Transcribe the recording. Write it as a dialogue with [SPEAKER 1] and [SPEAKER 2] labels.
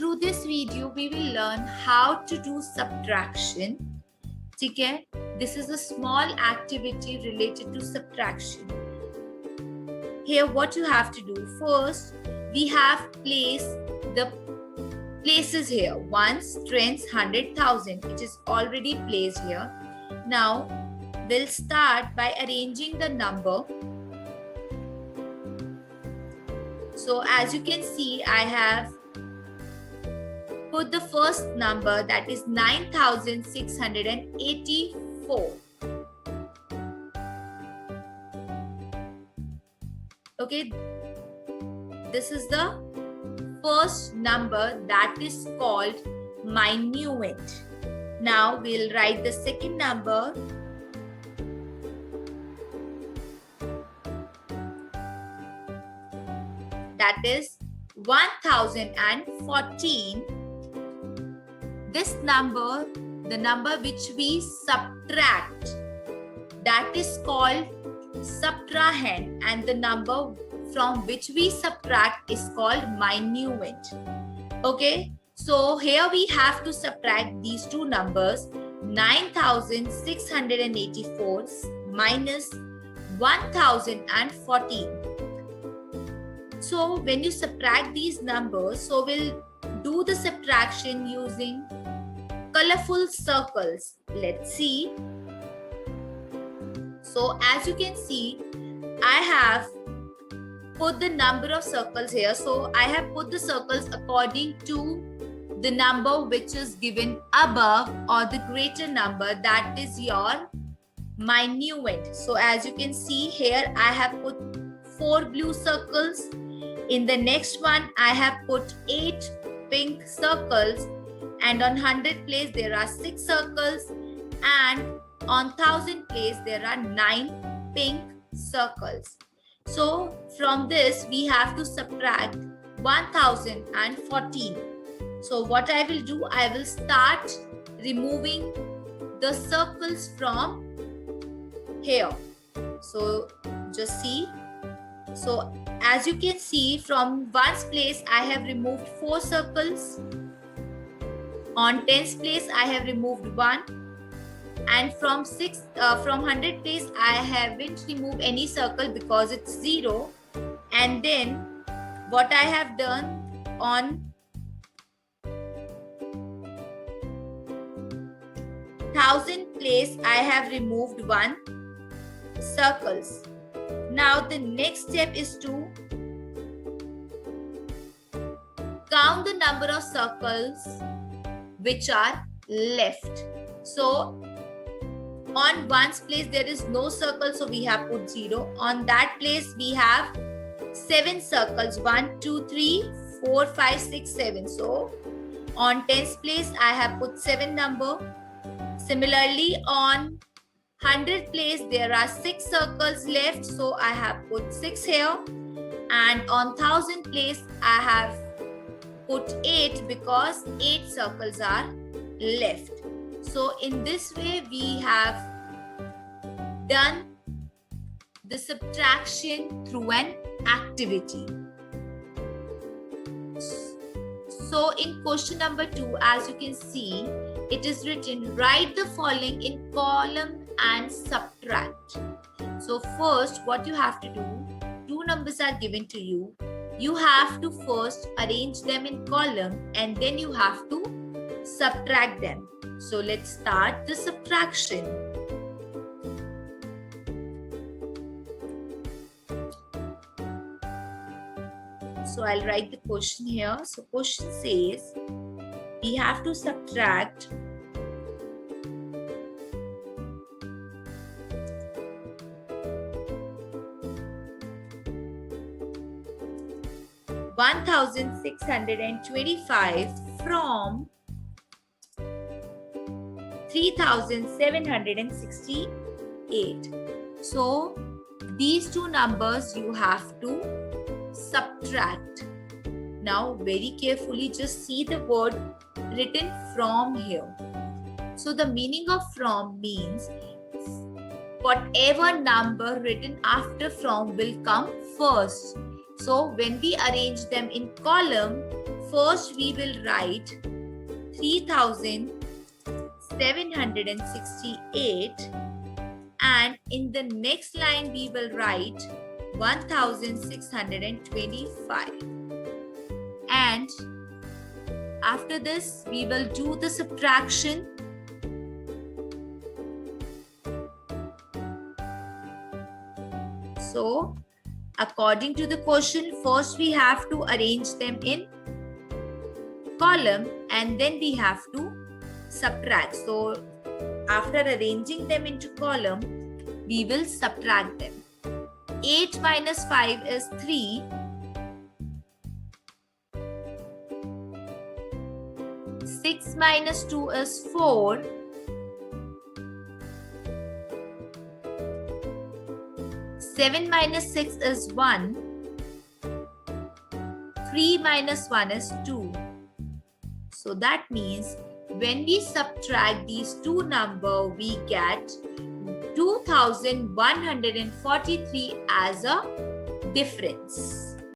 [SPEAKER 1] through this video we will learn how to do subtraction. Okay? This is a small activity related to subtraction. Here what you have to do, first we have placed the places here, ones, tens, 100,000, which is already placed here. Now we'll start by arranging the number. So as you can see, I have put the first number, that is 9,684. Okay, this is the first number that is called minuend. Now we'll write the second number. That is 1014. This number, the number which we subtract, that is called subtrahend, and the number from which we subtract is called minuend. Okay, so here we have to subtract these two numbers, 9,684 minus 1,014. So when you subtract these numbers, so we'll do the subtraction using colorful circles. Let's see. So as you can see, I have put the number of circles here. So I have put the circles according to the number which is given above or the greater number, that is your minuend. So as you can see here, I have put 4 blue circles. In the next one, I have put 8 pink circles, and on 100 place there are 6 circles, and on 1000 place there are 9 pink circles. So from this we have to subtract 1014. So what I will do, I will start removing the circles from here. So just see. So as you can see, from ones place I have removed 4 circles. On tens place I have removed 1, and from 100 place I haven't removed any circle because it's 0. And then what I have done, on 1000 place I have removed 1 circles. Now the next step is to count the number of circles which are left. So on ones place there is no circle, so we have put 0. On that place we have 7 circles, 1, 2, 3, 4, 5, 6, 7. So on tens place I have put 7 number. Similarly on 100 place there are 6 circles left, so I have put 6 here. And on 1000 place I have put 8 because 8 circles are left. So in this way we have done the subtraction through an activity. So in question number 2, as you can see, it is written, write the following in column and subtract. So first what you have to do, 2 numbers are given to you. You have to first arrange them in column and then you have to subtract them. So let's start the subtraction. So I'll write the question here. So question says, we have to subtract 1,625 from 3,768. So these two numbers you have to subtract. Now very carefully just see the word written from here. So the meaning of from means whatever number written after from will come first. So when we arrange them in column, first we will write 3768, and in the next line we will write 1625. And after this we will do the subtraction. So according to the question, first we have to arrange them in column and then we have to subtract. So after arranging them into column, we will subtract them. 8 minus 5 is 3. 6 minus 2 is 4. 7 minus 6 is 1. 3 minus 1 is 2. So that means when we subtract these two numbers, we get 2143 as a difference.